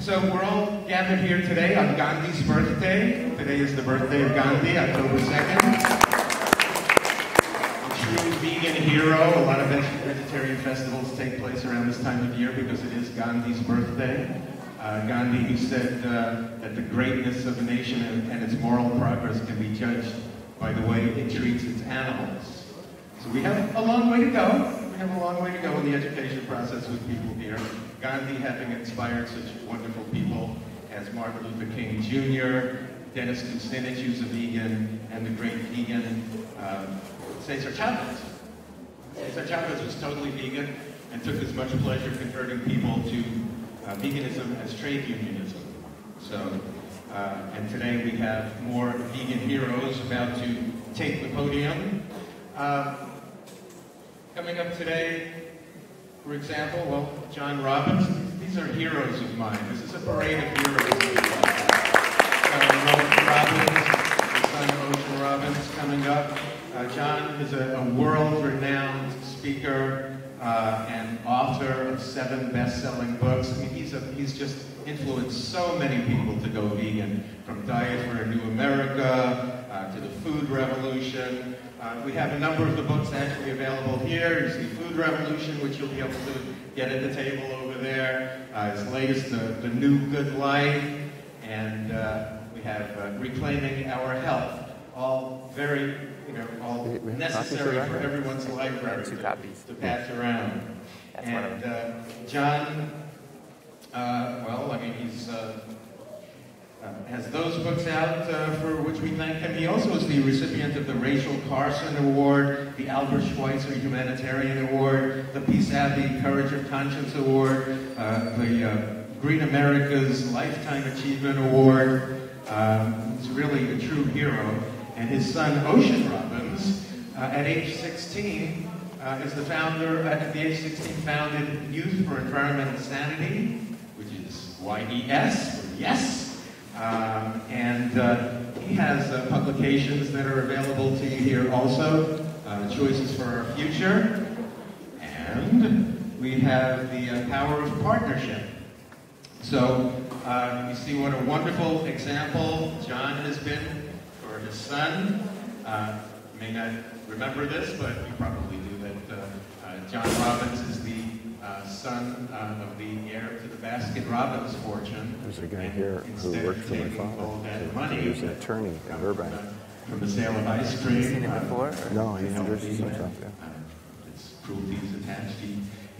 So we're all gathered here today on Gandhi's birthday. Today is the birthday of Gandhi, October 2nd. A true vegan hero. A lot of vegetarian festivals take place around this time of year because it is Gandhi's birthday. Gandhi, who said that the greatness of a nation and its moral progress can be judged by the way it treats its animals. So we have a long way to go. We have a long way to go in the education process with people here. Gandhi having inspired such wonderful people as Martin Luther King Jr., Dennis Kucinich, who's a vegan, and the great vegan Cesar Chavez. Cesar Chavez was totally vegan and took as much pleasure converting people to veganism as trade unionism. So, and today we have more vegan heroes about to take the podium. Coming up today, for example, well, John Robbins. These are heroes of mine. This is a parade of heroes. Robbins, his son Ocean Robbins, coming up. John is a world-renowned speaker and author of 7 best-selling books. I mean, he's just influenced so many people to go vegan, from Diet for a New America to the Food Revolution. We have a number of the books actually available here. You see Food Revolution, which you'll be able to get at the table over there. His latest, The New Good Life. And we have Reclaiming Our Health. All very, all necessary for everyone's library to pass around. And John, well, I mean, he's has those books out for which we thank him. He also is the recipient of the Rachel Carson Award, the Albert Schweitzer Humanitarian Award, the Peace Abbey Courage of Conscience Award, the Green America's Lifetime Achievement Award. He's really a true hero. And his son, Ocean Robbins, at age 16, is the founder, at the age 16, founded Youth for Environmental Sanity, which is YES, or yes. And he has publications that are available to you here also, Choices for Our Future. And we have the Power of Partnership. So you see what a wonderful example John has been for his son. You may not remember this, but you probably do that John Robbins is the son of the heir to the Baskin-Robbins fortune. There's a guy here who worked for my father. He was an attorney in Burbank. From the sale of ice cream. Have you seen it before? No, he introduced himself, yeah. It's cruelties attached.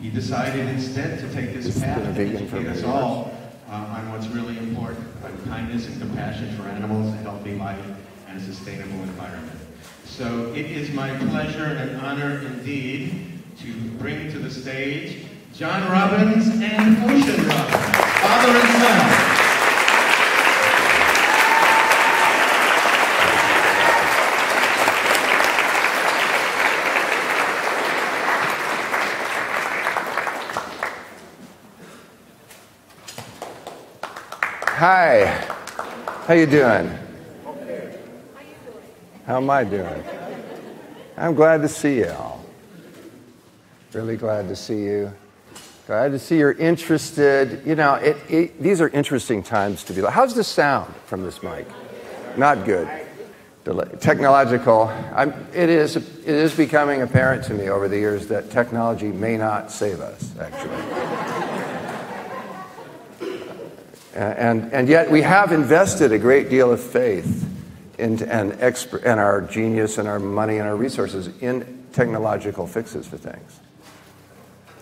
He decided instead to take this path to educate us all on what's really important, on kindness and compassion for animals, a healthy life, and a sustainable environment. So it is my pleasure and honor indeed to bring to the stage John Robbins and Ocean Robbins, father and son. Hi, how you doing? How am I doing? I'm glad to see you all. Really glad to see you. Glad to see you're interested. You know, these are interesting times to be like. How's the sound from this mic? Not good. Technological. It is becoming apparent to me over the years that technology may not save us, actually. And yet we have invested a great deal of faith and our genius and our money and our resources in technological fixes for things.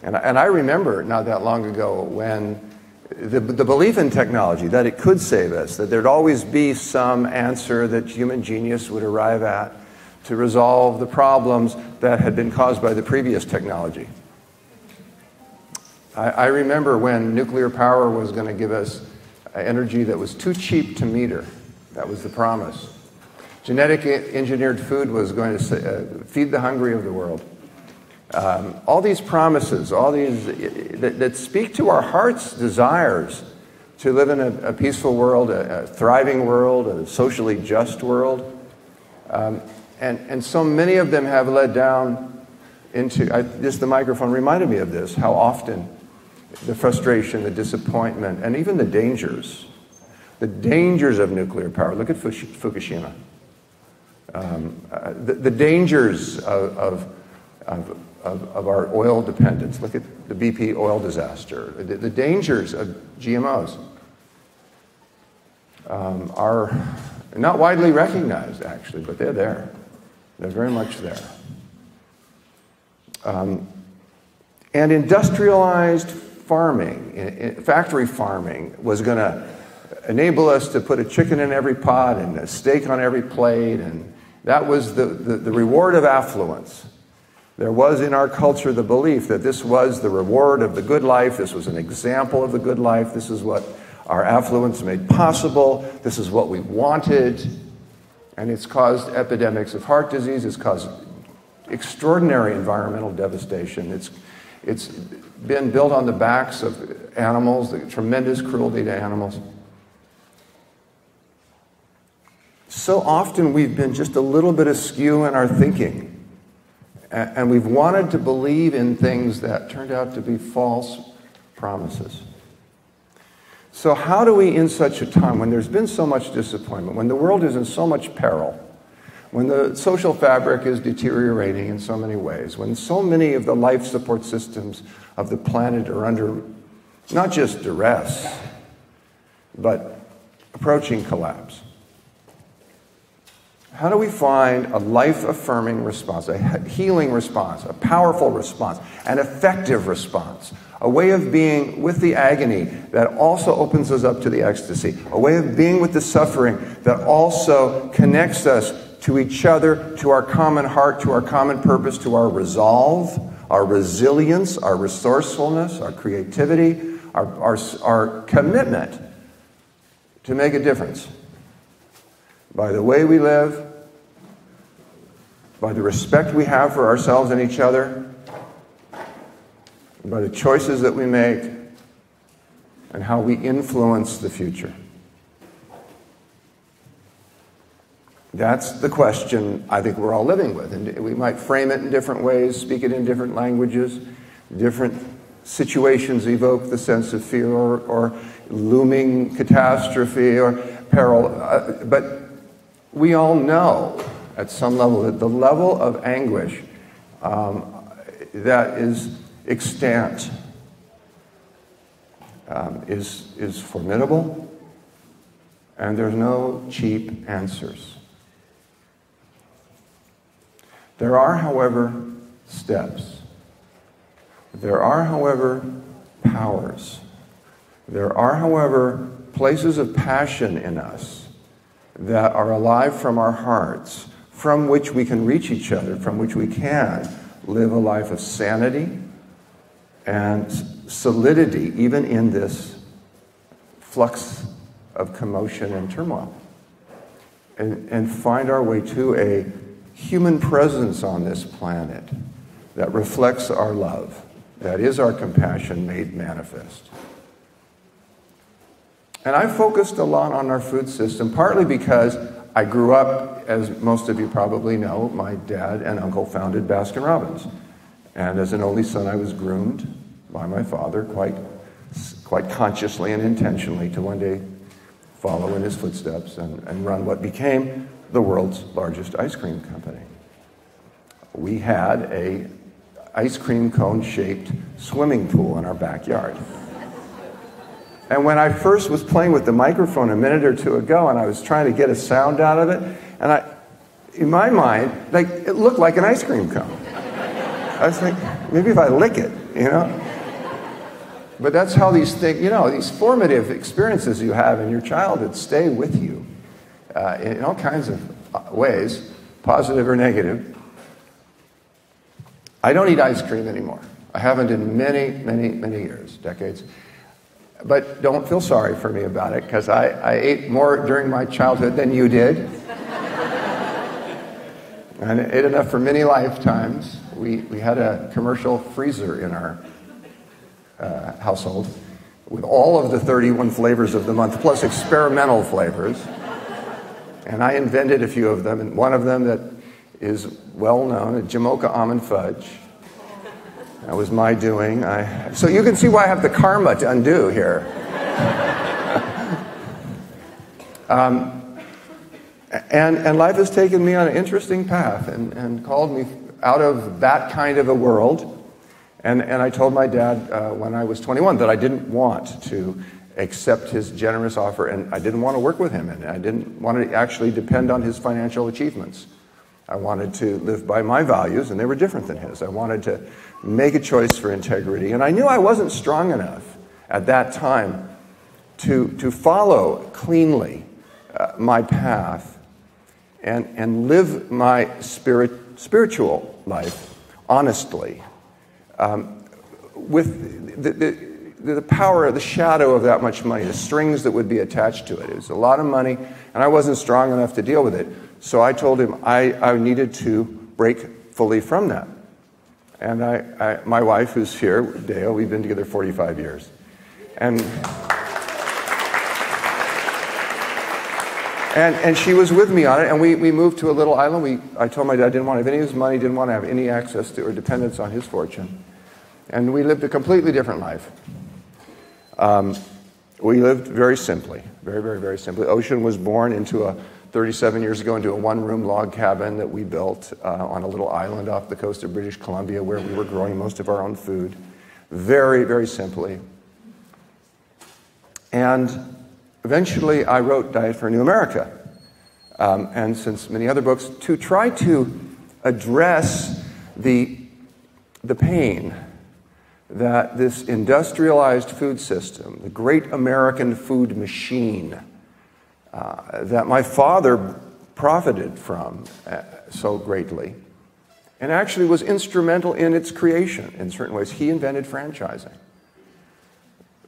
And I remember not that long ago when the belief in technology, that it could save us, that there'd always be some answer that human genius would arrive at to resolve the problems that had been caused by the previous technology. I remember when nuclear power was going to give us energy that was too cheap to meter. That was the promise. Genetic engineered food was going to feed the hungry of the world. All these promises, all these that speak to our heart's desires to live in a peaceful world, a thriving world, a socially just world. And so many of them have led down into, just the microphone reminded me of this, how often the frustration, the disappointment, and even the dangers. The dangers of nuclear power. Look at Fukushima. The dangers of our oil dependence. Look at the BP oil disaster. The dangers of GMOs are not widely recognized, actually, but they're there. They're very much there. And industrialized farming, factory farming, was going to enable us to put a chicken in every pot and a steak on every plate, and that was the reward of affluence. There was in our culture the belief that this was the reward of the good life, this was an example of the good life, this is what our affluence made possible, this is what we wanted, and it's caused epidemics of heart disease, it's caused extraordinary environmental devastation. It's been built on the backs of animals, the tremendous cruelty to animals. So often we've been just a little bit askew in our thinking, and we've wanted to believe in things that turned out to be false promises. So how do we, in such a time, when there's been so much disappointment, when the world is in so much peril, when the social fabric is deteriorating in so many ways, when so many of the life support systems of the planet are under not just duress, but approaching collapse, how do we find a life-affirming response, a healing response, a powerful response, an effective response, a way of being with the agony that also opens us up to the ecstasy, a way of being with the suffering that also connects us to each other, to our common heart, to our common purpose, to our resolve, our resilience, our resourcefulness, our creativity, our commitment to make a difference by the way we live, by the respect we have for ourselves and each other, by the choices that we make, and how we influence the future. That's the question I think we're all living with. And we might frame it in different ways, speak it in different languages. Different situations evoke the sense of fear or looming catastrophe or peril. But we all know at some level that the level of anguish that is extant is formidable, and there's no cheap answers. There are, however, steps. There are, however, powers. There are, however, places of passion in us that are alive from our hearts, from which we can reach each other, from which we can live a life of sanity and solidity, even in this flux of commotion and turmoil, and find our way to a human presence on this planet that reflects our love, that is our compassion made manifest. And I focused a lot on our food system, partly because I grew up, as most of you probably know, my dad and uncle founded Baskin Robbins. And as an only son, I was groomed by my father quite consciously and intentionally to one day follow in his footsteps and run what became the world's largest ice cream company. We had a ice cream cone-shaped swimming pool in our backyard. And when I first was playing with the microphone a minute or two ago, and I was trying to get a sound out of it, and in my mind, it looked like an ice cream cone. I was thinking, maybe if I lick it, But that's how these things, these formative experiences you have in your childhood stay with you in all kinds of ways, positive or negative. I don't eat ice cream anymore. I haven't in many, many, many years, decades. But don't feel sorry for me about it, because I ate more during my childhood than you did. And I ate enough for many lifetimes. We had a commercial freezer in our household with all of the 31 flavors of the month, plus experimental flavors. And I invented a few of them, and one of them that is well known, a Jamocha almond fudge. That was my doing. So you can see why I have the karma to undo here. And life has taken me on an interesting path and called me out of that kind of a world. And I told my dad when I was 21 that I didn't want to accept his generous offer, and I didn't want to work with him, and I didn't want to actually depend on his financial achievements. I wanted to live by my values, and they were different than his. I wanted to make a choice for integrity, and I knew I wasn't strong enough at that time to follow cleanly my path and live my spiritual life honestly, with the power, the shadow of that much money, the strings that would be attached to it. It was a lot of money, and I wasn't strong enough to deal with it. So I told him I needed to break fully from that. And my wife, who's here, Dale, we've been together 45 years. And she was with me on it, and we moved to a little island. I told my dad I didn't want to have any of his money, didn't want to have any access to or dependence on his fortune. And we lived a completely different life. We lived very simply, very, very, very simply. Ocean was born 37 years ago into a one-room log cabin that we built on a little island off the coast of British Columbia where we were growing most of our own food. Very, very simply. And eventually I wrote Diet for a New America. And since many other books, to try to address the pain that this industrialized food system, the great American food machine, that my father profited from so greatly, and actually was instrumental in its creation in certain ways. He invented franchising.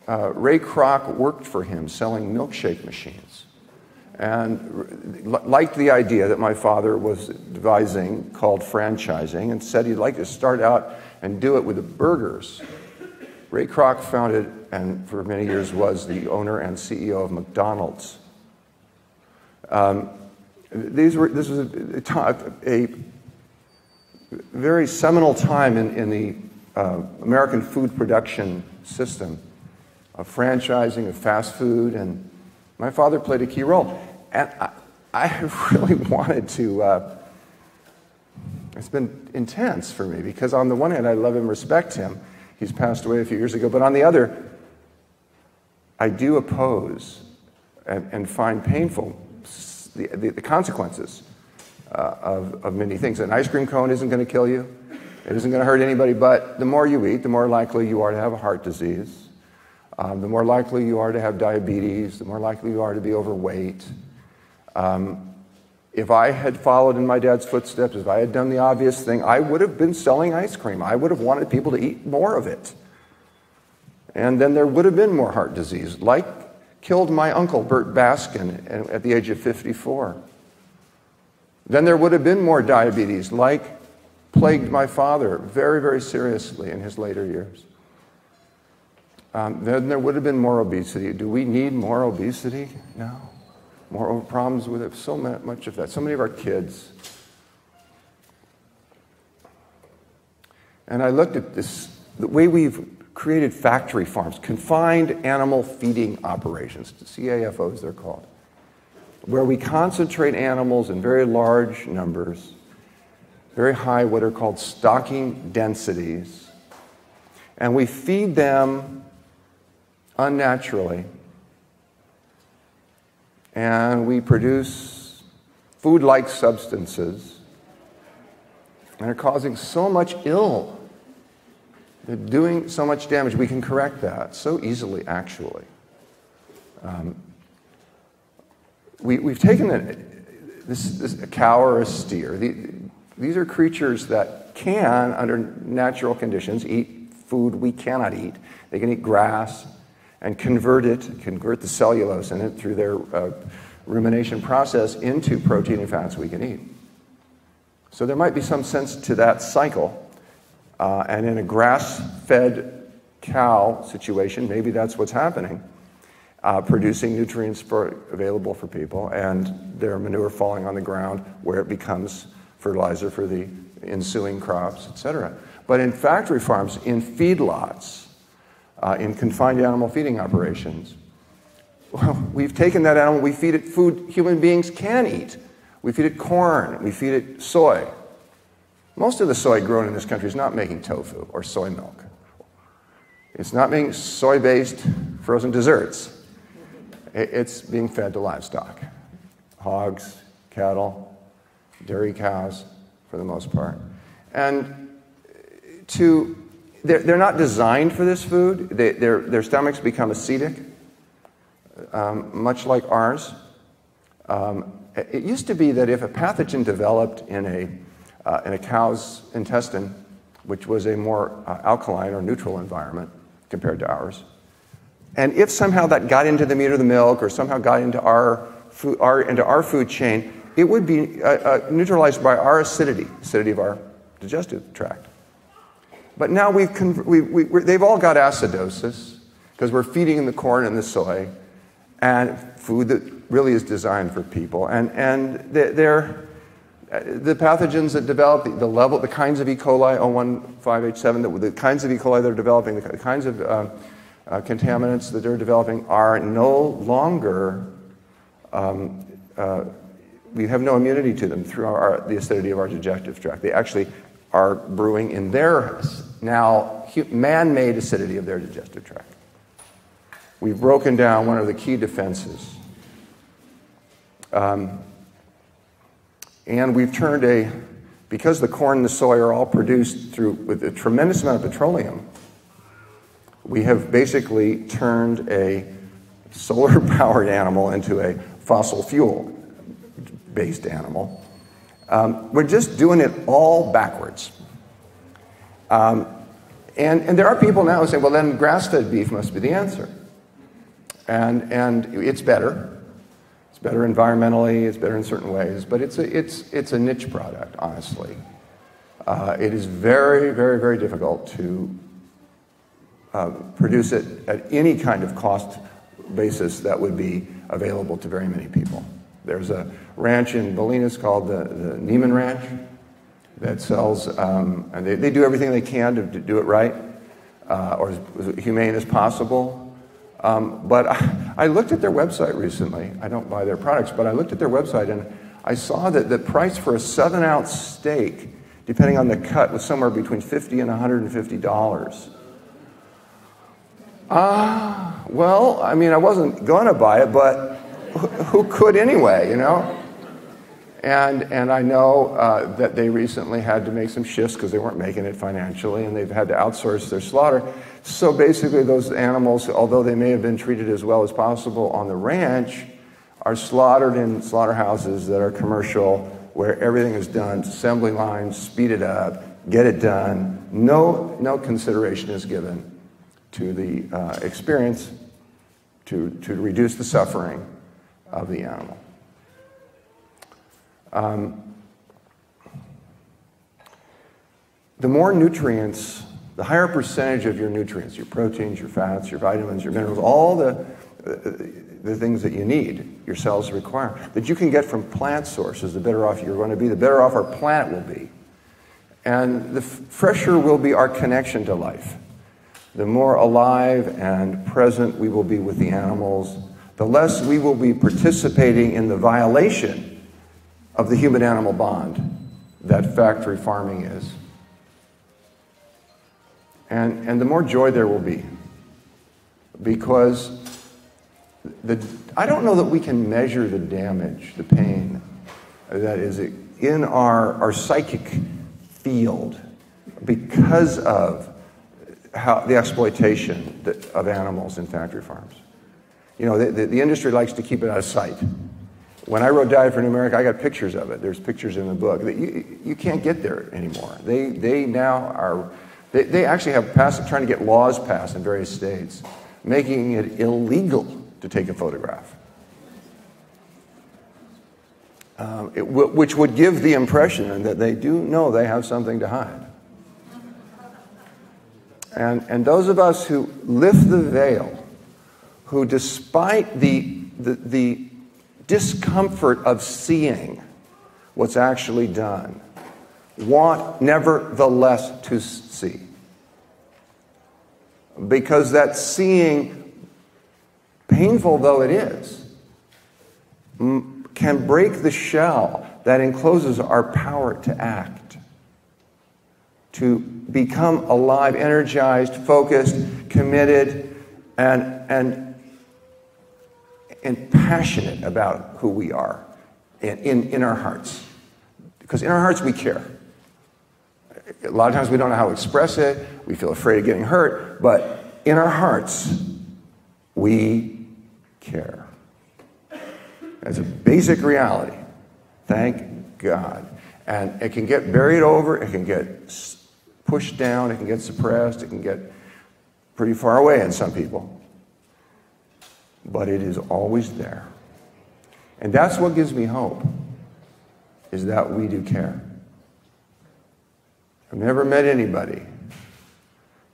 Ray Kroc worked for him selling milkshake machines and liked the idea that my father was devising called franchising and said he'd like to start out and do it with the burgers. Ray Kroc founded and for many years was the owner and CEO of McDonald's. This was a very seminal time in the American food production system of franchising, of fast food, and my father played a key role. And I really wanted to, it's been intense for me because on the one hand I love him, respect him. He's passed away a few years ago, but on the other, I do oppose and find painful the consequences of many things. An ice cream cone isn't going to kill you. It isn't going to hurt anybody, but the more you eat, the more likely you are to have a heart disease. The more likely you are to have diabetes, the more likely you are to be overweight. If I had followed in my dad's footsteps, if I had done the obvious thing, I would have been selling ice cream. I would have wanted people to eat more of it. And then there would have been more heart disease, like killed my uncle, Bert Baskin, at the age of 54. Then there would have been more diabetes, like plagued my father very, very seriously in his later years. Then there would have been more obesity. Do we need more obesity? No. More problems with it. So much of that. So many of our kids. And I looked at this, the way we've created factory farms, confined animal feeding operations, CAFOs they're called, where we concentrate animals in very large numbers, very high what are called stocking densities, and we feed them unnaturally, and we produce food-like substances, and are causing so much ill. They're doing so much damage. We can correct that so easily, actually. We've taken a cow or a steer. These are creatures that can, under natural conditions, eat food we cannot eat. They can eat grass and convert the cellulose in it through their rumination process into protein and fats we can eat. So there might be some sense to that cycle. And in a grass-fed cow situation, maybe that's what's happening, producing nutrients available for people, and their manure falling on the ground where it becomes fertilizer for the ensuing crops, etc. But in factory farms, in feedlots, in confined animal feeding operations, well, we've taken that animal, we feed it food human beings can eat. We feed it corn, we feed it soy. Most of the soy grown in this country is not making tofu or soy milk. It's not making soy-based frozen desserts. It's being fed to livestock. Hogs, cattle, dairy cows, for the most part. And they're not designed for this food. Their stomachs become acidic, much like ours. It used to be that if a pathogen developed in a cow's intestine, which was a more alkaline or neutral environment compared to ours, and if somehow that got into the meat or the milk or somehow got into our food chain, it would be neutralized by our acidity of our digestive tract. But now they've all got acidosis because we're feeding them the corn and the soy and food that really is designed for people. And the pathogens that develop, the kinds of E. coli, O15H7, the kinds of E. coli that are developing, the kinds of contaminants that they're developing are no longer, we have no immunity to them through the acidity of our digestive tract. They actually are brewing in their now man-made acidity of their digestive tract. We've broken down one of the key defenses. And we've turned because the corn and the soy are all produced with a tremendous amount of petroleum, we have basically turned a solar-powered animal into a fossil fuel-based animal. We're just doing it all backwards. And there are people now who say, well, then grass-fed beef must be the answer. And it's better. It's better environmentally, it's better in certain ways, but it's a niche product, honestly. It is very, very, very difficult to produce it at any kind of cost basis that would be available to very many people. There's a ranch in Bolinas called the Neiman Ranch that sells, and they do everything they can to do it right, or as humane as possible. But I looked at their website recently. I don't buy their products, but I looked at their website and I saw that the price for a 7-ounce steak, depending on the cut, was somewhere between $50 and $150. Well, I mean, I wasn't going to buy it, but who could anyway, you know? And I know that they recently had to make some shifts because they weren't making it financially, and they've had to outsource their slaughter. So basically those animals, although they may have been treated as well as possible on the ranch, are slaughtered in slaughterhouses that are commercial, where everything is done, assembly lines, speed it up, get it done. No consideration is given to the experience to reduce the suffering of the animal. The more nutrients, the higher percentage of your nutrients, your proteins, your fats, your vitamins, your minerals, all the things that you need, your cells require, that you can get from plant sources, the better off you're going to be, the better off our planet will be. And the fresher will be our connection to life. The more alive and present we will be with the animals, the less we will be participating in the violation of the human-animal bond that factory farming is. And the more joy there will be. Because I don't know that we can measure the damage, the pain that is in our psychic field because of the exploitation of animals in factory farms. You know, the industry likes to keep it out of sight. When I wrote Diet for New America, I got pictures of it. There's pictures in the book. You can't get there anymore. They now are... They actually have trying to get laws passed in various states, making it illegal to take a photograph. Which would give the impression that they do know they have something to hide. And those of us who lift the veil, who despite the discomfort of seeing what's actually done, want nevertheless to see. Because that seeing, painful though it is, can break the shell that encloses our power to act, to become alive, energized, focused, committed, and passionate about who we are in our hearts. Because in our hearts we care. A lot of times we don't know how to express it, we feel afraid of getting hurt, but in our hearts we care. That's a basic reality. Thank God. And it can get buried over, it can get pushed down, it can get suppressed, it can get pretty far away in some people. But it is always there. And that's what gives me hope, is that we do care. I've never met anybody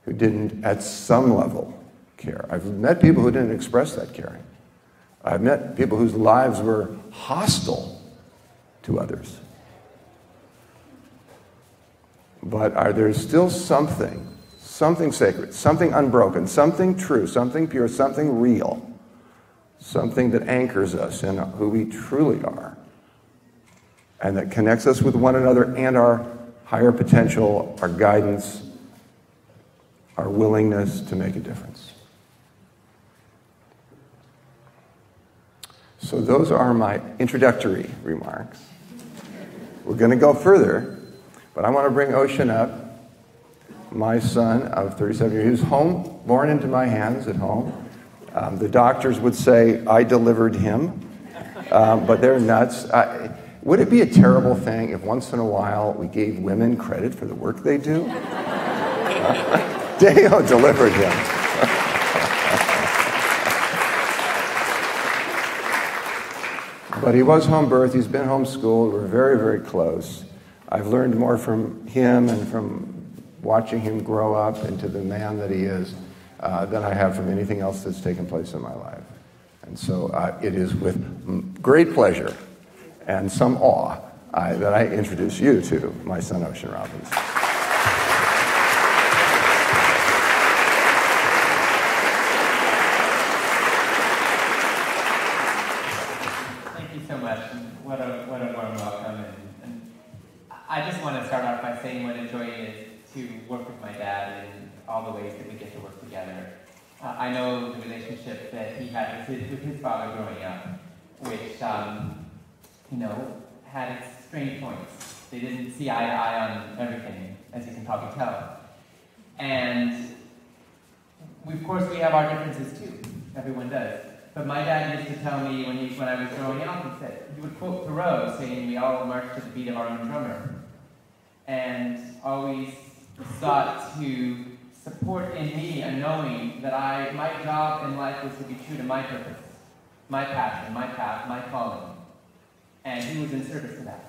who didn't, at some level, care. I've met people who didn't express that caring. I've met people whose lives were hostile to others. But there's still something sacred, something unbroken, something true, something pure, something real, something that anchors us in who we truly are, and that connects us with one another and our higher potential, our guidance, our willingness to make a difference. So those are my introductory remarks. We're going to go further, but I want to bring Ocean up, my son of 37 years. He was home, born into my hands at home. The doctors would say I delivered him, but they're nuts. Would it be a terrible thing if once in a while we gave women credit for the work they do? Deo delivered him. But he was home birthed. He's been homeschooled. We're very, very close. I've learned more from him and from watching him grow up into the man that he is than I have from anything else that's taken place in my life. And so it is with great pleasure and some awe that I introduce you to my son, Ocean Robbins. Thank you so much. What a warm welcome. And I just want to start off by saying what a joy it is to work with my dad in all the ways that we get to work together. I know the relationship that he had with his father growing up, which had its strange points. They didn't see eye to eye on everything, as you can probably tell. And of course we have our differences too. Everyone does. But my dad used to tell me when I was growing up, he would quote Thoreau saying, "We all march to the beat of our own drummer," and always sought to support in me a knowing that my job in life was to be true to my purpose, my passion, my path, my calling. And he was in service to that.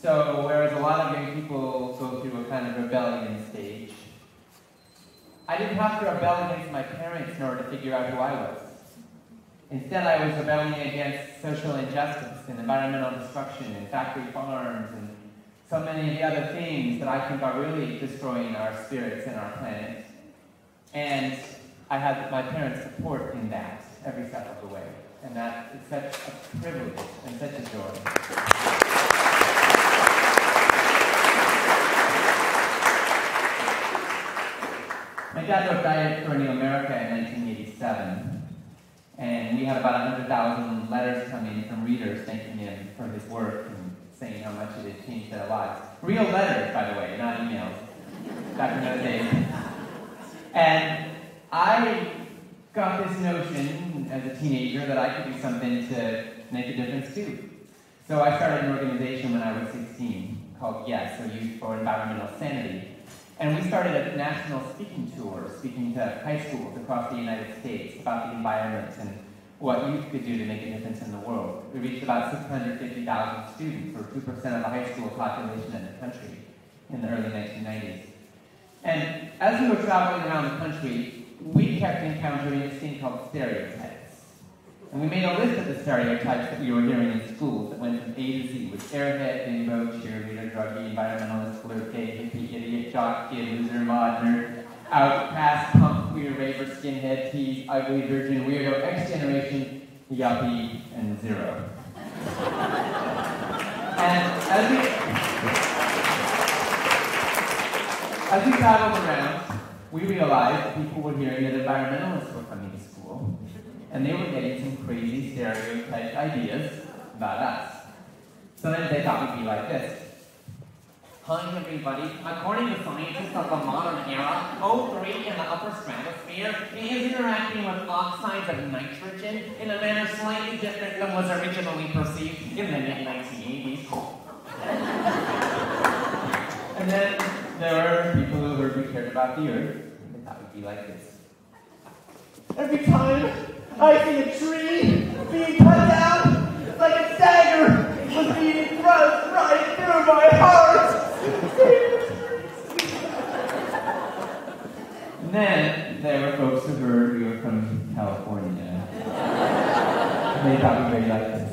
So whereas a lot of young people go through a kind of rebellion stage, I didn't have to rebel against my parents in order to figure out who I was. Instead, I was rebelling against social injustice and environmental destruction and factory farms and so many of the other things that I think are really destroying our spirits and our planet. And I had my parents' support in that every step of the way. And that is such a privilege and such a joy. My dad wrote Diet for New America in 1987. And we had about 100,000 letters coming from readers thanking him for his work and saying how much it had changed their lives. Real letters, by the way, not emails, back in those days. And I got this notion as a teenager that I could do something to make a difference too. So I started an organization when I was 16 called YES, so Youth for Environmental Sanity. And we started a national speaking tour, speaking to high schools across the United States about the environment and what youth could do to make a difference in the world. We reached about 650,000 students, or 2% of the high school population in the country in the early 1990s. And as we were traveling around the country, we kept encountering this thing called stereotypes. And we made a list of the stereotypes that we were hearing in schools that went from A to Z, with airhead, bimbo, cheerleader, druggie, environmentalist, flirt, gay, hippie, idiot, jock, kid, loser, mod, nerd, outcast, punk, queer, raver, skinhead, tease, ugly, virgin, weirdo, X generation, yuppie, and zero. And as we traveled around, we realized that people were hearing that environmentalists were coming to school, and they were getting some crazy stereotyped ideas about us. Sometimes they thought we'd be like this. Hi everybody, according to scientists of the modern era, O3 in the upper stratosphere is interacting with oxides of nitrogen in a manner slightly different than was originally perceived in the mid-1980s. And then there were people who heard we cared about the earth, and they thought we'd be like this. Every time I see a tree being cut down, it's like a dagger was being thrust right through my heart. And then there were folks who heard we were from California. And they thought we were like this.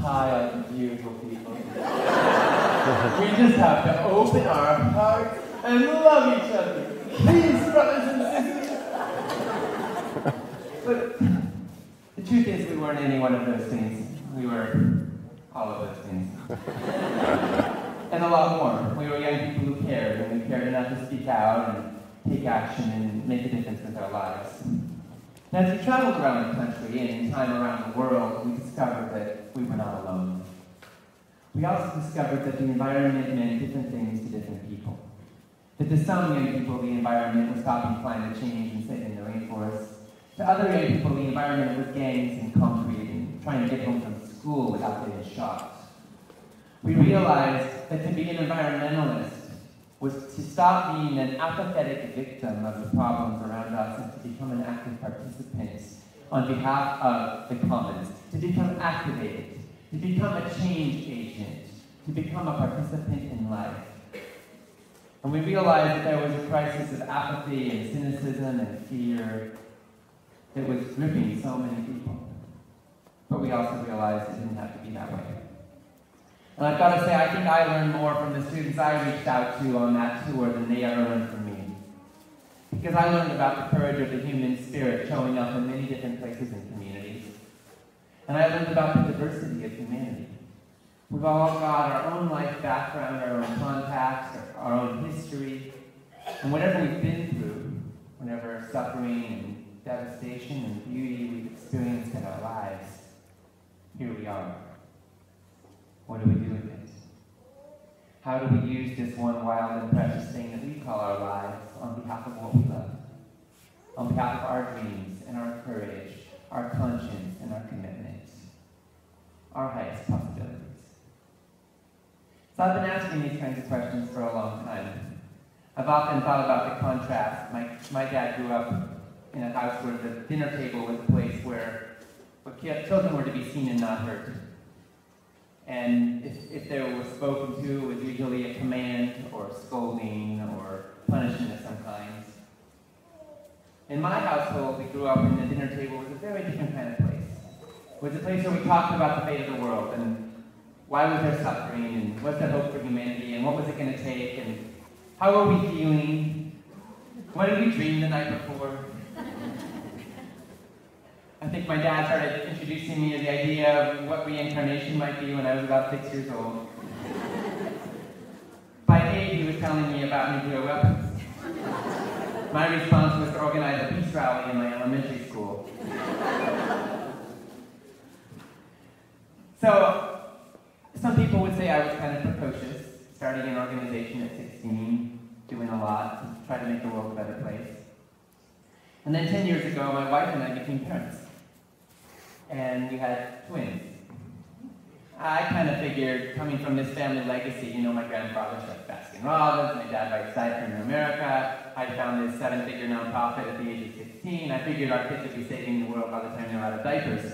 Hi, all you beautiful people. We just have to open our hearts and love each other. Please, brothers and sisters. But the truth is, we weren't any one of those things. We were all of those things. And a lot more. We were young people who cared, and we cared enough to speak out and take action and make a difference with our lives. And as we traveled around the country and in time around the world, we discovered that we were not alone. We also discovered that the environment meant different things to different people. That to some young people, the environment was stopping climate change and saving the rainforests. To other young people, the environment was gangs and concrete and trying to get home from school without getting shot. We realized that to be an environmentalist was to stop being an apathetic victim of the problems around us and to become an active participant on behalf of the commons, to become activated, to become a change agent, to become a participant in life. And we realized that there was a crisis of apathy and cynicism and fear that was gripping so many people. But we also realized it didn't have to be that way. And I've got to say, I think I learned more from the students I reached out to on that tour than they ever learned from me. Because I learned about the courage of the human spirit showing up in many different places and communities. And I learned about the diversity of humanity. We've all got our own life background, our own contacts, our own history. And whatever we've been through, whatever suffering and devastation and beauty we've experienced in our lives, here we are. What do we do with it? How do we use this one wild and precious thing that we call our lives on behalf of what we love? On behalf of our dreams and our courage, our conscience and our commitment, our highest possibilities. So I've been asking these kinds of questions for a long time. I've often thought about the contrast. My dad grew up in a house where the dinner table was a place where children were to be seen and not heard. And if they were spoken to, it was usually a command or scolding or punishment of some kind. In my household, we grew up and the dinner table was a very different kind of place. It was a place where we talked about the fate of the world and why was there suffering and what's the hope for humanity and what was it going to take and how were we feeling? What did we dream the night before? I think my dad started introducing me to the idea of what reincarnation might be when I was about 6 years old. By 8, he was telling me about nuclear weapons. My response was to organize a peace rally in my elementary school. So, some people would say I was kind of precocious, starting an organization at 16, doing a lot to try to make the world a better place. And then 10 years ago, my wife and I became parents. And we had twins. I kind of figured, coming from this family legacy, my grandfather started Baskin Robbins, my dad writes Cider in America, I found this 7-figure nonprofit at the age of 16, I figured our kids would be saving the world by the time they were out of diapers.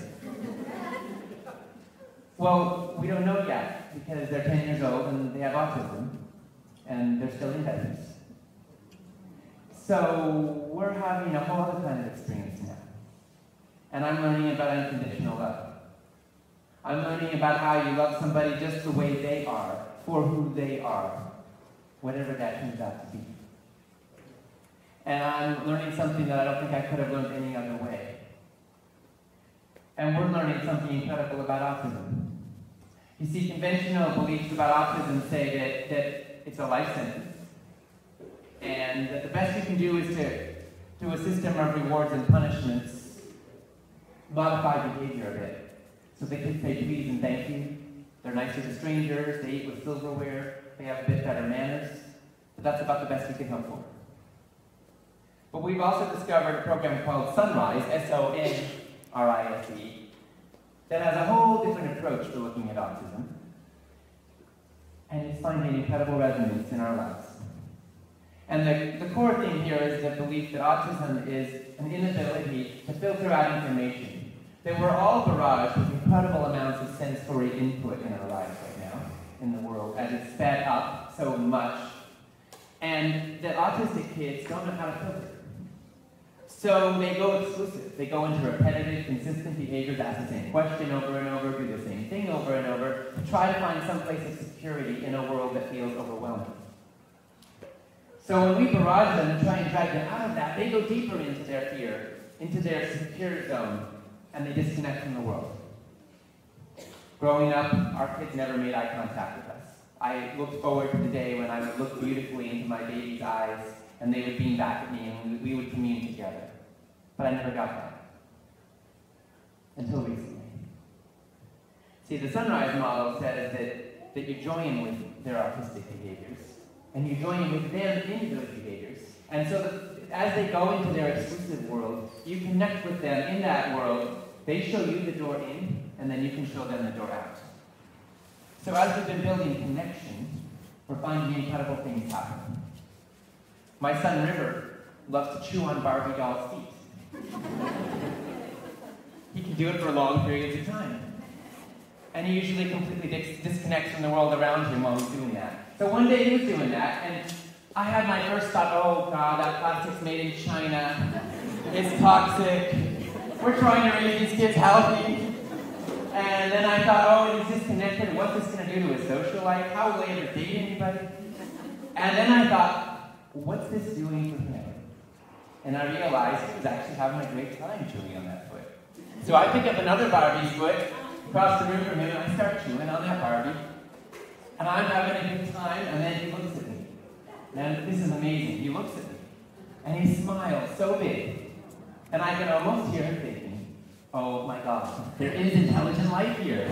Well, we don't know yet, because they're 10 years old and they have autism, and they're still in diapers. So we're having a whole other kind of experience now. And I'm learning about unconditional love. I'm learning about how you love somebody just the way they are, for who they are, whatever that turns out to be. And I'm learning something that I don't think I could have learned any other way. And we're learning something incredible about autism. You see, conventional beliefs about autism say that it's a life sentence, and that the best you can do is to, through a system of rewards and punishments, modify behavior a bit. So the kids say please and thank you. They're nicer to strangers, they eat with silverware, they have a bit better manners, but that's about the best we can hope for. But we've also discovered a program called Sunrise, S-O-N-R-I-S-E, that has a whole different approach to looking at autism, and it's finding incredible resonance in our lives. And the core theme here is the belief that autism is an inability to filter out information. That we're all barraged with incredible amounts of sensory input in our lives right now, in the world, as it's sped up so much, and that autistic kids don't know how to filter. So they go exclusive. They go into repetitive, consistent behaviors, ask the same question over and over, do the same thing over and over, to try to find some place of security in a world that feels overwhelming. So when we barrage them and try and drag them out of that, they go deeper into their fear, into their secure zone, and they disconnect from the world. Growing up, our kids never made eye contact with us. I looked forward to the day when I would look beautifully into my baby's eyes, and they would beam back at me, and we would commune together. But I never got that. Until recently. See, the Sunrise model says that you join with their autistic behaviors, and you join with them in those behaviors. And so that as they go into their exclusive world, you connect with them in that world. They show you the door in, and then you can show them the door out. So as we've been building connection, we're finding incredible things happen. My son River loves to chew on Barbie doll's feet. He can do it for long periods of time. And he usually completely disconnects from the world around him while he's doing that. So one day he was doing that, and I had my first thought, oh God, that plastic's made in China. It's toxic. We're trying to raise these kids healthy. And then I thought, oh, he's disconnected. What's this going to do to his social life? How will he ever date anybody? And then I thought, what's this doing for him? And I realized he was actually having a great time chewing on that foot. So I pick up another Barbie's foot, across the room from him, and I start chewing on that Barbie. And I'm having a good time, and then he looks at me. And this is amazing. He looks at me, and he smiles so big. And I can almost hear him thinking, oh my gosh, there is intelligent life here.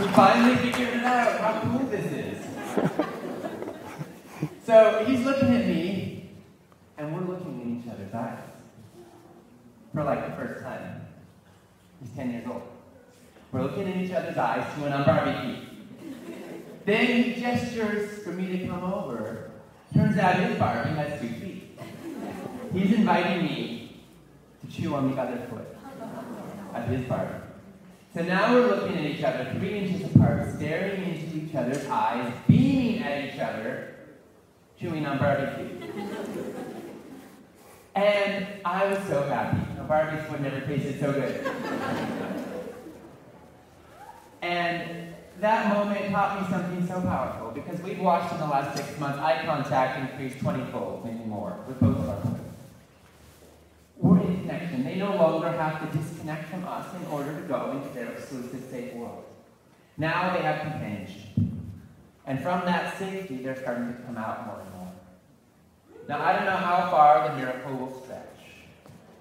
He finally figured it out, how cool this is. So he's looking at me, and we're looking in each other's eyes. For like the first time. He's 10 years old. We're looking in each other's eyes, chewing on Barbie feet. Then he gestures for me to come over. Turns out his Barbie has 2 feet. He's inviting me to chew on the other foot of his Barbie. So now we're looking at each other 3 inches apart, staring into each other's eyes, beaming at each other, chewing on Barbie feet. And I was so happy. Barbie's foot never tasted so good. And that moment taught me something so powerful, because we've watched in the last 6 months eye contact increase 20-fold, maybe more, with both of our children. We're in connection. They no longer have to disconnect from us in order to go into their exclusive, safe world. Now they have companionship. And from that safety, they're starting to come out more and more. Now, I don't know how far the miracle will stretch,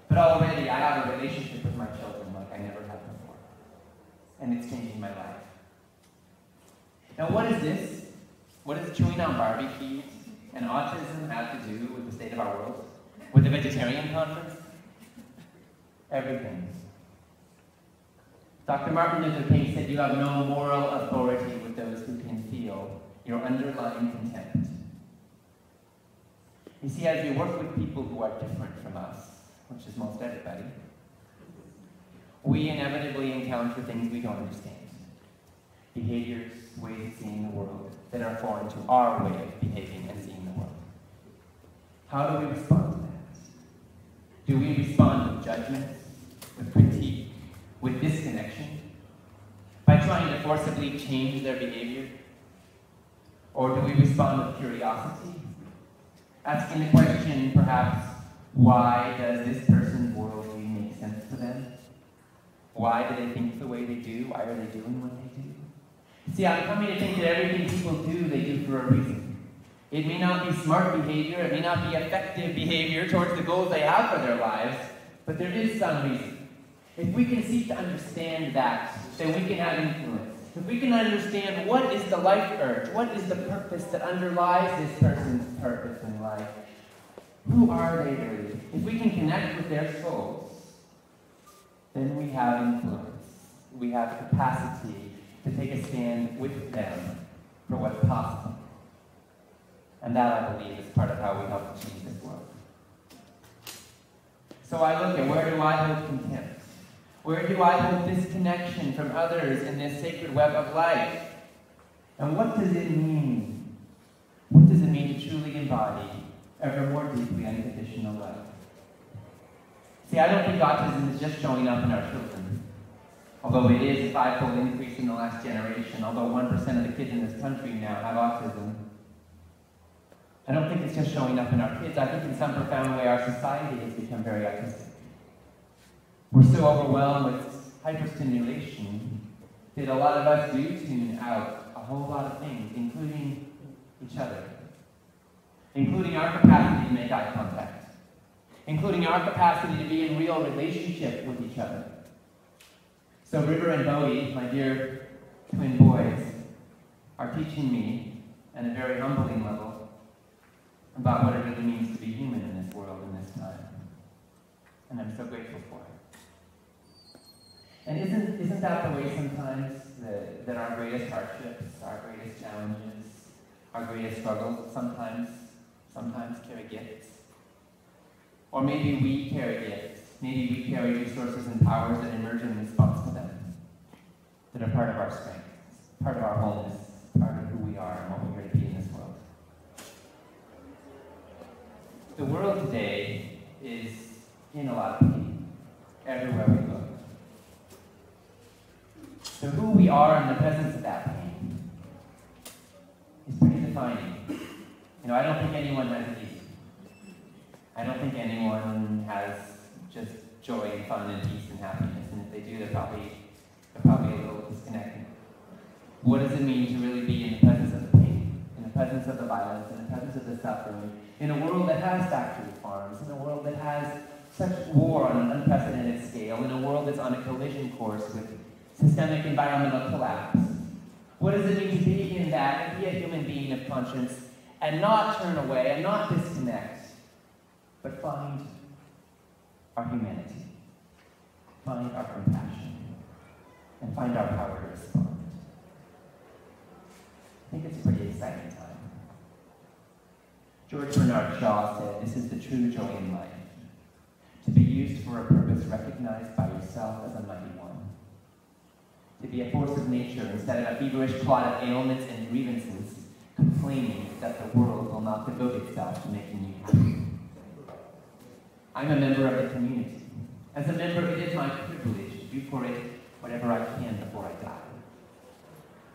but already I have a relationship with my children like I never had before. And it's changing my life. Now, what is this? What does chewing on Barbie feet and autism have to do with the state of our world? With the vegetarian conference? Everything. Dr. Martin Luther King said you have no moral authority with those who can feel your underlying contempt. You see, as we work with people who are different from us, which is most everybody, we inevitably encounter things we don't understand. Behaviors, ways of seeing the world that are foreign to our way of behaving and seeing the world. How do we respond to that? Do we respond with judgment, with critique, with disconnection, by trying to forcibly change their behavior? Or do we respond with curiosity, asking the question, perhaps, why does this person's worldview make sense to them? Why do they think the way they do? Why are they doing what they do? See, I'm coming to think that everything people do, they do for a reason. It may not be smart behavior, it may not be effective behavior towards the goals they have for their lives, but there is some reason. If we can seek to understand that, then we can have influence. If we can understand what is the life urge, what is the purpose that underlies this person's purpose in life, who are they really? If we can connect with their souls, then we have influence. We have capacity to take a stand with them for what's possible. And that, I believe, is part of how we help change this world. So I look at, where do I hold contempt? Where do I hold disconnection from others in this sacred web of life? And what does it mean? What does it mean to truly embody ever more deeply unconditional love? See, I don't think autism is just showing up in our children. Although it is a five-fold increase in the last generation, although 1% of the kids in this country now have autism, I don't think it's just showing up in our kids. I think in some profound way our society has become very autistic. We're so overwhelmed with hyperstimulation that a lot of us do tune out a whole lot of things, including each other, including our capacity to make eye contact, including our capacity to be in real relationship with each other. So River and Bodie, my dear twin boys, are teaching me, at a very humbling level, about what it really means to be human in this world, in this time. And I'm so grateful for it. And isn't that the way sometimes that our greatest hardships, our greatest challenges, our greatest struggles sometimes carry gifts? Or maybe we carry gifts. Maybe we carry resources and powers that emerge in response to them, that are part of our strength, part of our wholeness, part of who we are and what we're here to be in this world. The world today is in a lot of pain, everywhere we look. So who we are in the presence of that pain is pretty defining. I don't think anyone has it easy. I don't think anyone has just joy and fun and peace and happiness, and if they do, they're probably a little disconnected. What does it mean to really be in the presence of the pain, in the presence of the violence, in the presence of the suffering, in a world that has factory farms, in a world that has such war on an unprecedented scale, in a world that's on a collision course with systemic environmental collapse? What does it mean to be in that and be a human being of conscience and not turn away and not disconnect, but find our humanity, find our compassion, and find our power to respond? I think it's a pretty exciting time. George Bernard Shaw said, "This is the true joy in life, to be used for a purpose recognized by yourself as a mighty one. To be a force of nature instead of a feverish clot of ailments and grievances, complaining that the world will not devote itself to making you happy. I'm a member of the community. As a member, it is my privilege to do for it whatever I can before I die.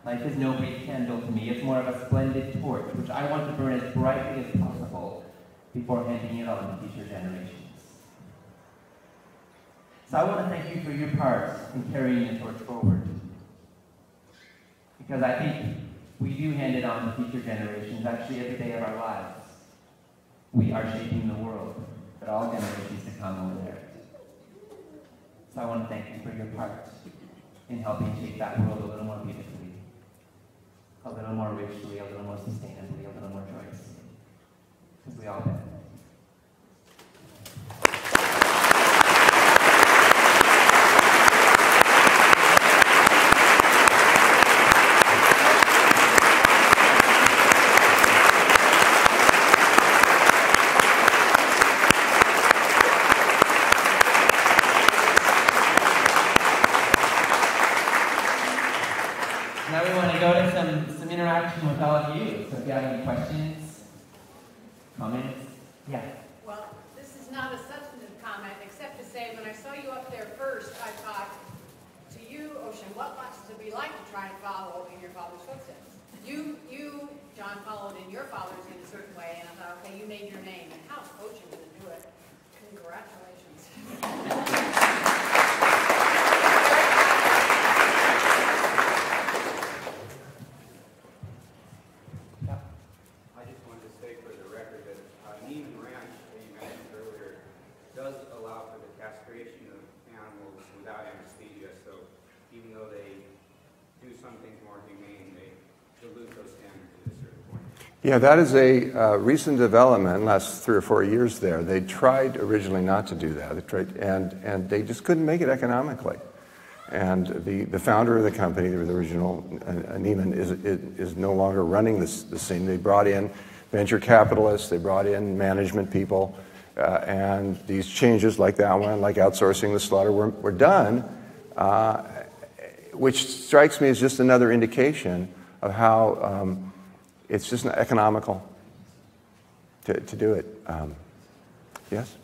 Life is no brief candle to me. It's more of a splendid torch, which I want to burn as brightly as possible before handing it on to future generations." So I want to thank you for your part in carrying the torch forward. Because I think we do hand it on to future generations actually every day of our lives. We are shaping the world for all generations to come over there. So I want to thank you for your part in helping shape that world a little more beautifully, a little more richly, a little more sustainably, a little more joyously. Because we all benefit. Now we want to go to some interaction with all of you. So if you have any questions, comments, Yeah. Well, this is not a substantive comment, except to say when I saw you up there first, I thought, to you, Ocean, what must it be like to try and follow in your father's footsteps? You, John, followed in your father's in a certain way, and I thought, okay, you made your name, and how's Ocean going to do it? Congratulations. I just wanted to say for the record that Neiman Ranch, that you mentioned earlier, does allow for the castration of animals without anesthesia. So even though they do some things more humane, they dilute those standards at a certain point. Yeah, that is a recent development, last 3 or 4 years there. They tried originally not to do that, and they just couldn't make it economically. And the founder of the company, the original Neiman, is no longer running this scene. They brought in venture capitalists, they brought in management people, and these changes like that one, like outsourcing the slaughter, were done, which strikes me as just another indication of how it's just not economical to do it. Yes?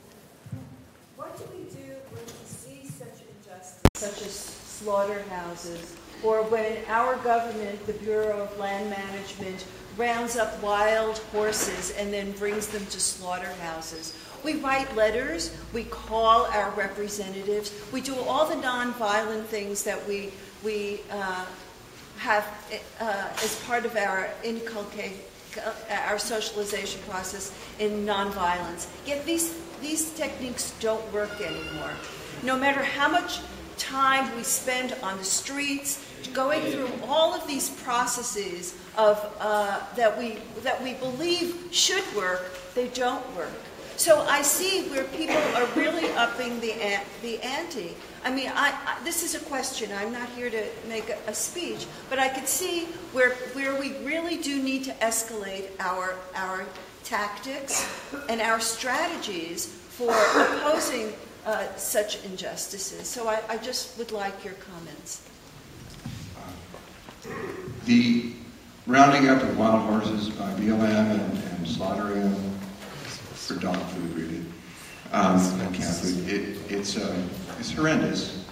What do we do when we see such injustice, such as slaughterhouses, or when our government, the Bureau of Land Management, rounds up wild horses and then brings them to slaughterhouses? We write letters, we call our representatives, we do all the nonviolent things that we have as part of our our socialization process in nonviolence. Yet these techniques don't work anymore. No matter how much time we spend on the streets, going through all of these processes of that we believe should work, they don't work. So I see where people are really upping the ante. I mean, this is a question. I'm not here to make a speech, but I could see where we really do need to escalate our tactics and our strategies for opposing such injustices. So I just would like your comments. The rounding up of wild horses by BLM and slaughtering them for dog food, really, and cat food, it's horrendous.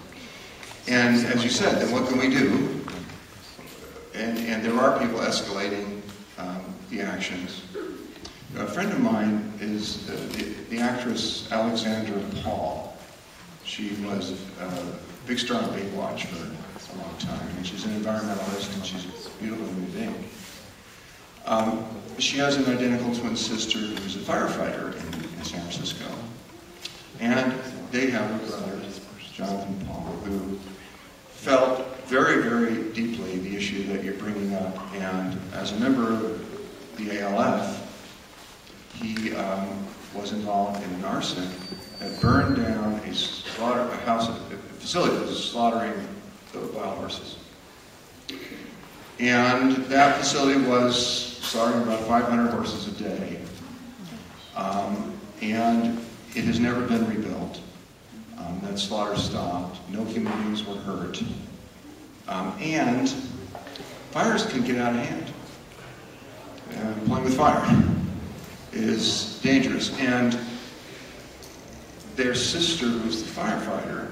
And as you said, then what can we do? And there are people escalating the actions. A friend of mine is the actress Alexandra Paul. She was a big star on Baywatch for a long time, and she's an environmentalist, and she's a beautiful human being. She has an identical twin sister who's a firefighter in San Francisco. And they have a brother, Jonathan Paul, who felt very, very deeply the issue that you're bringing up. And as a member of the ALF, he was involved in an arson that burned down a facility that was slaughtering the wild horses. And that facility was slaughtering about 500 horses a day. And it has never been rebuilt. That slaughter stopped. No human beings were hurt. And fires can get out of hand. Playing with fire is dangerous. And their sister, who's the firefighter,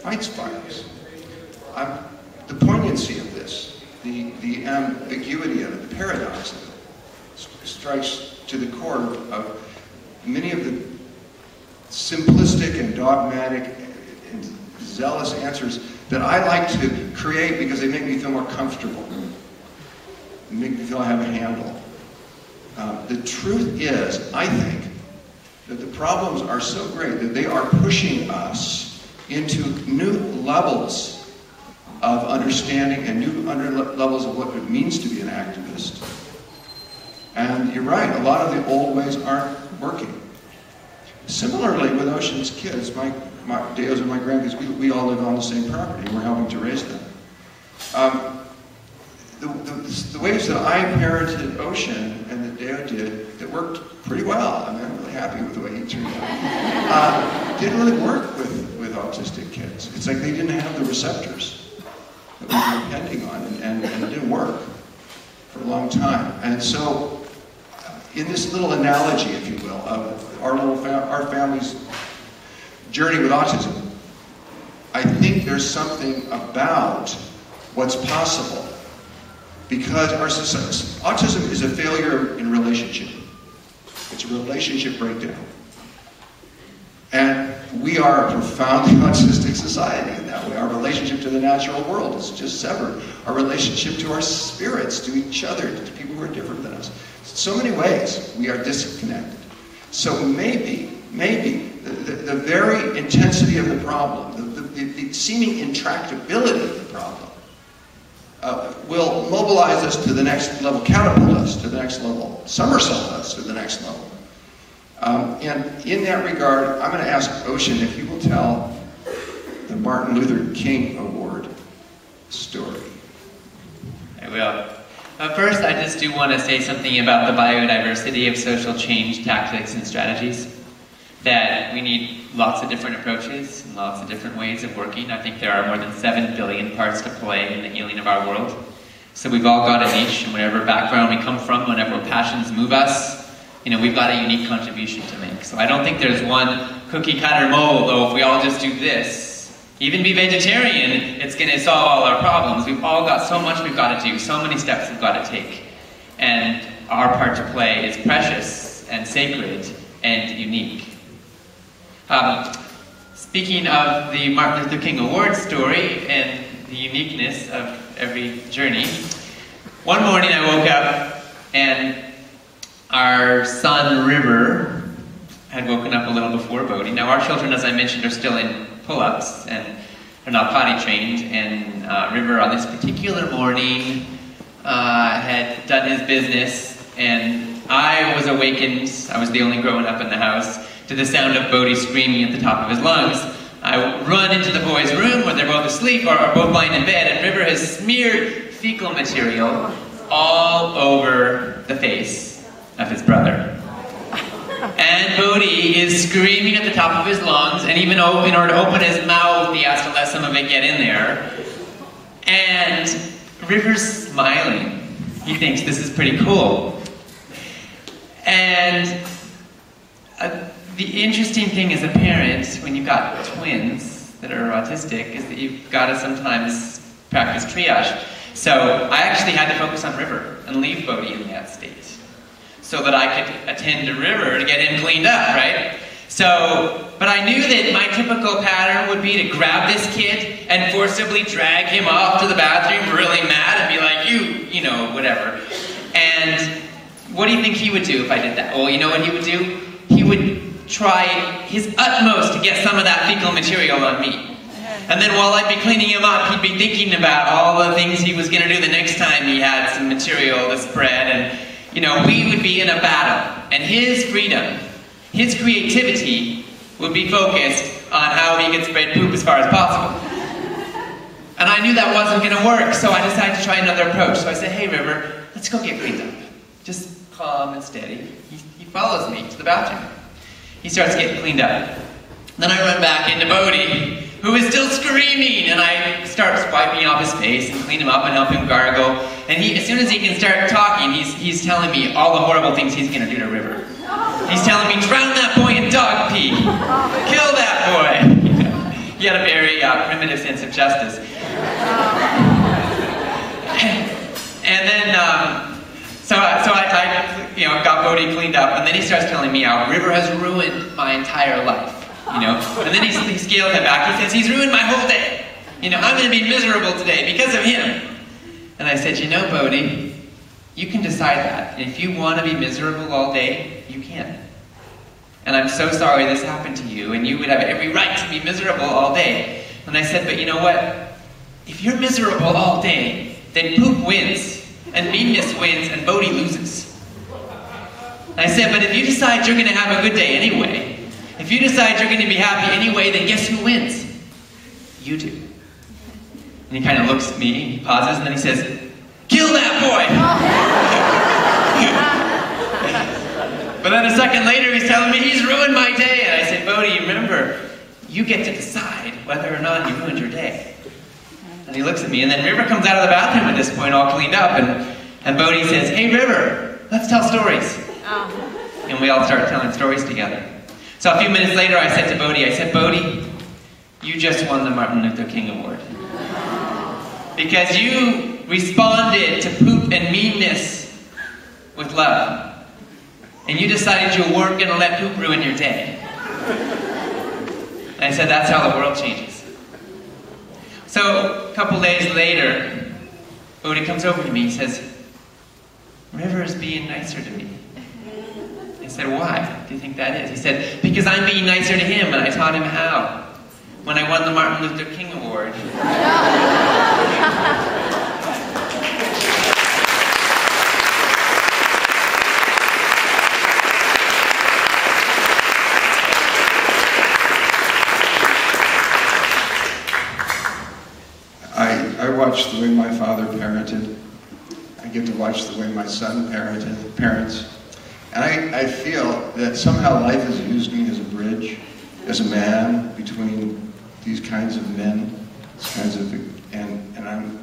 fights fires. The poignancy of this, the ambiguity of it, the paradox of it, strikes to the core of many of the simplistic and dogmatic and zealous answers that I like to create because they make me feel more comfortable. They make me feel I have a handle. The truth is, I think, that the problems are so great that they are pushing us into new levels of understanding and new levels of what it means to be an activist. And you're right, a lot of the old ways aren't working. Similarly with Ocean's kids, my Deos and my grandkids, we all live on the same property, and we're helping to raise them. The ways that I parented Ocean and that Deo did, it worked pretty well. I mean, I'm really happy with the way he turned out. Didn't really work with autistic kids. It's like they didn't have the receptors that we were depending on, and it didn't work for a long time. And so in this little analogy, if you will, of our family's journey with autism, I think there's something about what's possible. Because our society, autism is a failure in relationship. It's a relationship breakdown. And we are a profoundly autistic society in that way. Our relationship to the natural world is just severed. Our relationship to our spirits, to each other, to people who are different than us. In so many ways, we are disconnected. So maybe, the very intensity of the problem, the seeming intractability of the problem, will mobilize us to the next level, catapult us to the next level, somersault us to the next level. And in that regard, I'm going to ask Ocean if you will tell the Martin Luther King Award story. I will. First, I just do want to say something about the biodiversity of social change tactics and strategies. That we need lots of different approaches and lots of different ways of working. I think there are more than 7 billion parts to play in the healing of our world. So we've all got a niche, and whatever background we come from, whatever passions move us, we've got a unique contribution to make. So I don't think there's one cookie-cutter mold, if we all just do this, even be vegetarian, it's going to solve all our problems. We've all got so much we've got to do, so many steps we've got to take. And our part to play is precious and sacred and unique. Speaking of the Martin Luther King Award story and the uniqueness of every journey, one morning I woke up and our son River had woken up a little before Bodhi. Now our children, as I mentioned, are still in pull-ups and are not potty trained, and River on this particular morning had done his business, and I was awakened, I was the only grown up in the house, to the sound of Bodhi screaming at the top of his lungs. I run into the boys' room where they're both asleep or are both lying in bed, and River has smeared fecal material all over the face of his brother. And Bodhi is screaming at the top of his lungs, and even in order to open his mouth, he has to let some of it get in there. And River's smiling. He thinks this is pretty cool. And the interesting thing as a parent, when you've got twins that are autistic, is that you've got to sometimes practice triage. So I actually had to focus on River and leave Bodhi in that state, so that I could attend to River to get him cleaned up, right? But I knew that my typical pattern would be to grab this kid and forcibly drag him off to the bathroom really mad and be like, you know, whatever. And what do you think he would do if I did that? Well, you know what he would do? He would try his utmost to get some of that fecal material on me. And then while I'd be cleaning him up, he'd be thinking about all the things he was going to do the next time he had some material to spread. And, we would be in a battle. And his freedom, his creativity would be focused on how he could spread poop as far as possible. And I knew that wasn't going to work, so I decided to try another approach. So I said, hey, River, let's go get cleaned up. Just calm and steady. He follows me to the bathroom. He starts getting cleaned up. Then I run back into Bodhi, who is still screaming, and I start wiping off his face and clean him up and help him gargle. And as soon as he can start talking, he's telling me all the horrible things he's going to do to River. He's telling me, drown that boy in dog pee. Kill that boy. He had a very primitive sense of justice. And then, so I got Bodhi cleaned up, and then he starts telling me how River has ruined my entire life, And then he scales it back. He says, he's ruined my whole day. I'm going to be miserable today because of him. And I said, Bodhi, you can decide that. And if you want to be miserable all day, you can. And I'm so sorry this happened to you, and you would have every right to be miserable all day. And I said, but you know what? If you're miserable all day, then poop wins, and meanness wins, and Bodhi loses. And I said, but if you decide you're going to have a good day anyway, if you decide you're going to be happy anyway, then guess who wins? You do. And he kind of looks at me, he pauses, and then he says, kill that boy! But then a second later, he's telling me he's ruined my day. And I said, Bodhi, remember, you get to decide whether or not he ruined your day. And he looks at me, and then River comes out of the bathroom at this point, all cleaned up, and Bodhi says, hey, River, let's tell stories. And we all started telling stories together. So a few minutes later, I said to Bodhi, you just won the Martin Luther King Award. Because you responded to poop and meanness with love. And you decided you weren't going to let poop ruin your day. And I said, that's how the world changes. So a couple days later, Bodhi comes over to me and says, River is being nicer to me. I said, why do you think that is? He said, because I'm being nicer to him, and I taught him how when I won the Martin Luther King Award. I watched the way my father parented. I get to watch the way my son parents. And I feel that somehow life has used me as a bridge, as a man between these kinds of men, and I'm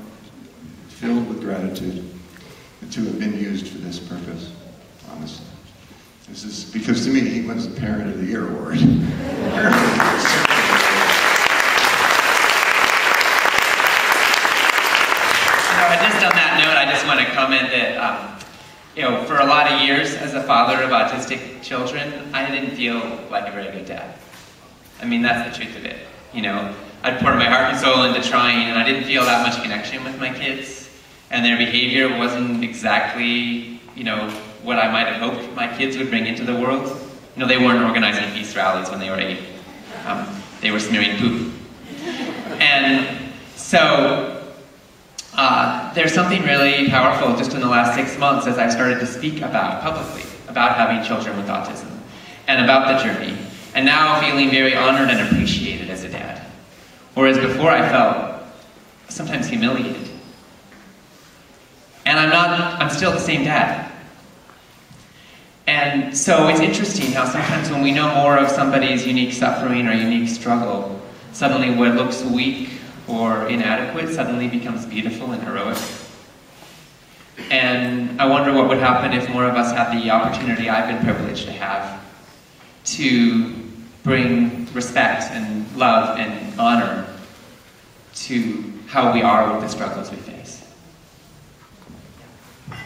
filled with gratitude to have been used for this purpose, honestly. This is because to me, he wins the Parent of the Year award. Just on that note, I just want to comment that, for a lot of years as a father of autistic children, I didn't feel like a very good dad. I mean, that's the truth of it. I'd poured my heart and soul into trying, and I didn't feel that much connection with my kids, and their behavior wasn't exactly, what I might have hoped my kids would bring into the world. They weren't organizing peace rallies when they were 8. They were smearing poop. And so, there's something really powerful just in the last 6 months as I've started to speak about publicly, about having children with autism, and about the journey, and now feeling very honored and appreciated as a dad. Whereas before I felt sometimes humiliated. And I'm still the same dad. And so it's interesting how sometimes when we know more of somebody's unique suffering or unique struggle, suddenly what looks weak or inadequate suddenly becomes beautiful and heroic. And I wonder what would happen if more of us had the opportunity I've been privileged to have to bring respect and love and honor to how we are with the struggles we face. Hi,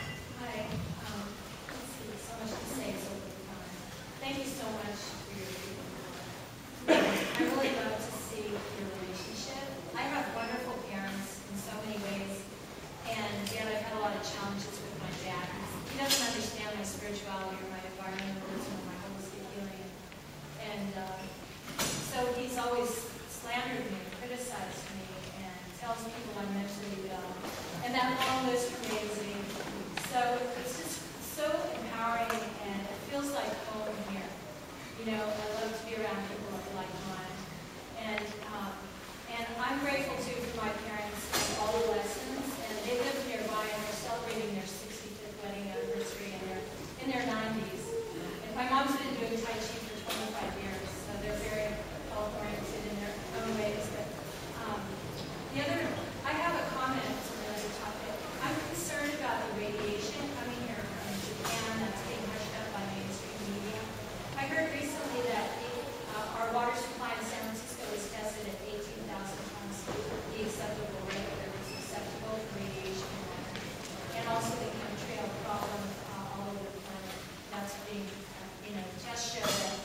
let's see, so much to say, so little time. Thank you so much for your treatment. I really love to see your relationship. I have wonderful parents in so many ways, and yet I've had a lot of challenges with my dad. He doesn't understand my spirituality or my environmentalism or my holistic healing. And so he's always slandered me and criticized me and tells people I'm mentally ill. And that long list is amazing. So it's just so empowering, and it feels like home here. I love to be around people of like mind. And I'm grateful too for my parents and all the lessons. And they live nearby, and they're celebrating their 65th wedding anniversary, and they're in their 90s. And my mom's been doing Tai Chi for 25 years, so they're very health-oriented in their own ways. But I have a comment on another topic. I'm concerned about the radiation coming here from Japan that's being hushed up by mainstream media. I heard recently that our water supply in San Francisco is tested at 18,000 tons, the acceptable rate that is acceptable for radiation in water. And also the chemtrail problem all over the planet. That's being, tests show that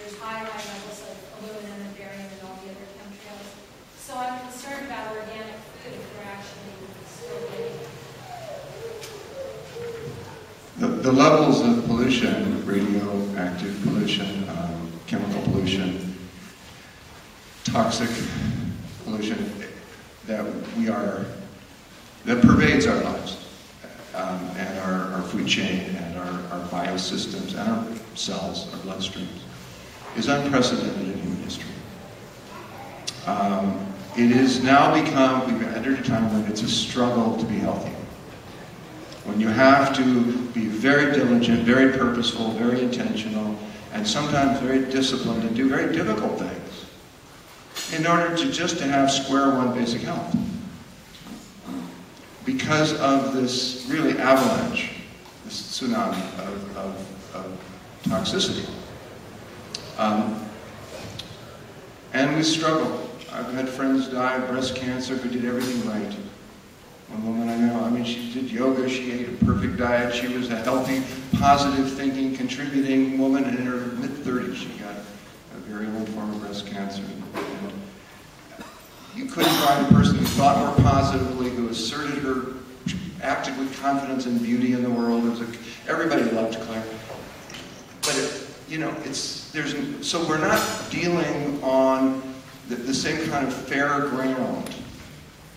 there's high levels of aluminum and barium and all the other chemtrails. So I'm concerned about organic food if we're actually still getting it. The levels of pollution, radioactive pollution, chemical pollution, toxic pollution that pervades our lives and our food chain and our biosystems and our cells, our bloodstreams, is unprecedented in human history. It is now we've entered a time when it's a struggle to be healthy. When you have to be very diligent, very purposeful, very intentional, and sometimes very disciplined and do very difficult things in order to have square one basic health. Because of this really avalanche, this tsunami of toxicity. And we struggle. I've had friends die of breast cancer who did everything right. One woman I know, I mean, she did yoga, she ate a perfect diet, she was a healthy, positive thinking, contributing woman, and in her mid-30s she got a very old form of breast cancer. And you couldn't find a person who thought more positively, who asserted her, acted with confidence and beauty in the world. Everybody loved Claire. But so we're not dealing on the same kind of fair ground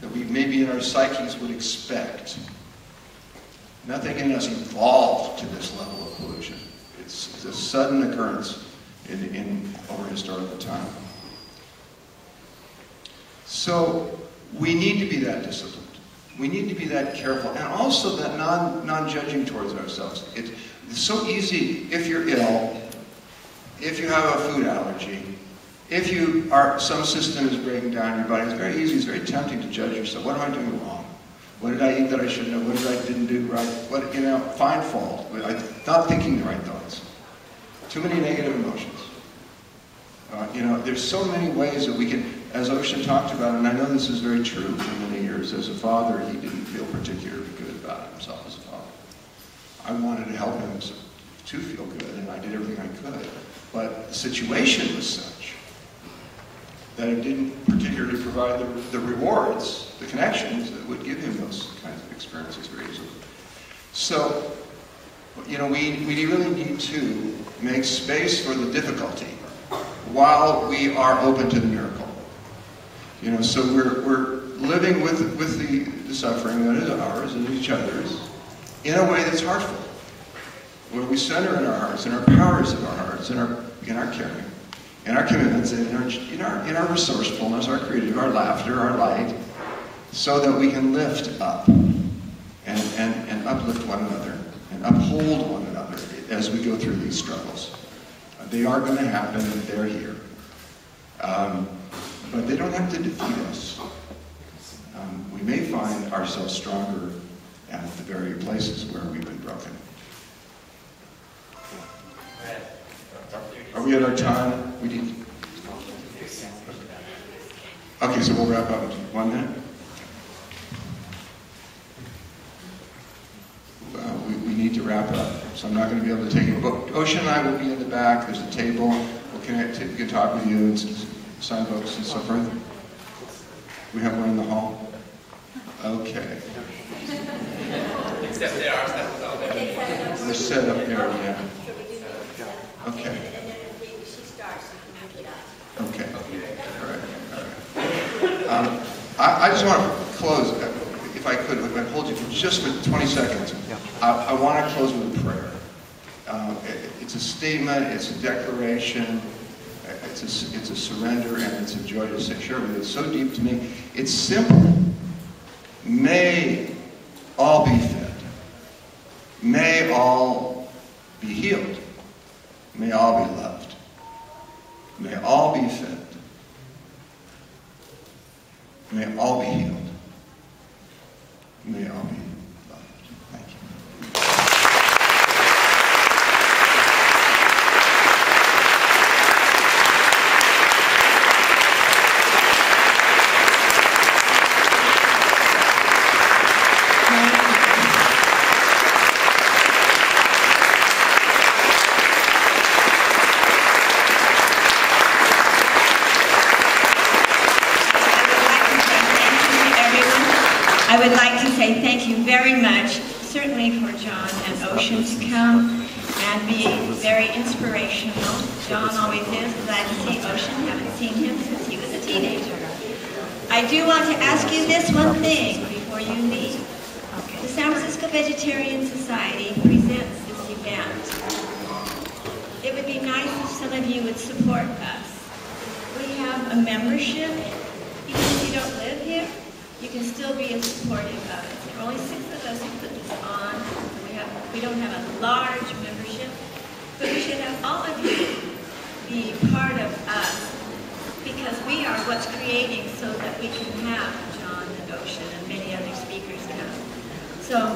that we maybe in our psyches would expect. Nothing in us evolved to this level of pollution. It's a sudden occurrence over historical time. So we need to be that disciplined. We need to be that careful, and also that non-judging towards ourselves. It's so easy if you're ill, if you have a food allergy, if some system is breaking down in your body. It's very easy, it's very tempting to judge yourself. What am I doing wrong? What did I eat that I shouldn't have? What did I didn't do right? Find fault. Not thinking the right thoughts. Too many negative emotions. There's so many ways that we can, as Ocean talked about, and I know this is very true for many years. As a father, he didn't feel particularly good about himself as a father. I wanted to help him to feel good, and I did everything I could. But the situation was such that it didn't particularly provide the rewards, the connections that would give him those kinds of experiences very easily. So, we really need to make space for the difficulty while we are open to the miracle. So we're living with the suffering that is ours and each other's in a way that's heartful, where we center in our hearts, in our powers of our hearts, in our caring, in our commitments, in our resourcefulness, our creativity, our laughter, our light, so that we can lift up and uplift one another and uphold one another as we go through these struggles. They are going to happen, and they're here. But they don't have to defeat us. We may find ourselves stronger at the very places where we've been broken. Are we at our time? Okay, so we'll wrap up in 1 minute. We need to wrap up, so I'm not going to be able to take it. But Ocean and I will be in the back. There's a table. We'll connect. We can talk with you and sign books and so forth. We have one in the hall. Okay. Except there are steps out there. We're set up there, yeah. Okay. Okay. All right. I just want to close, if I could, if I hold you just for 20 seconds. I want to close with a prayer. It's a statement, it's a declaration, it's a surrender, and it's a joy to share with you. It's so deep to me. It's simple. May all be fed. May all be healed. May all be loved. May all be fed. May all be healed. May all be loved. Thank you. I would like to say thank you very much, certainly for John and Ocean to come and be very inspirational. John always is. Glad to see Ocean. Haven't seen him since he was a teenager. I do want to ask you this one thing before you leave. The San Francisco Vegetarian Society presents this event. It would be nice if some of you would support us. We have a membership. Even if you don't live here, you can still be supportive of it. There are only 6 of us who put this on. We don't have a large membership, but we should have all of you be part of us, because we are what's creating so that we can have John and Ocean and many other speakers come. So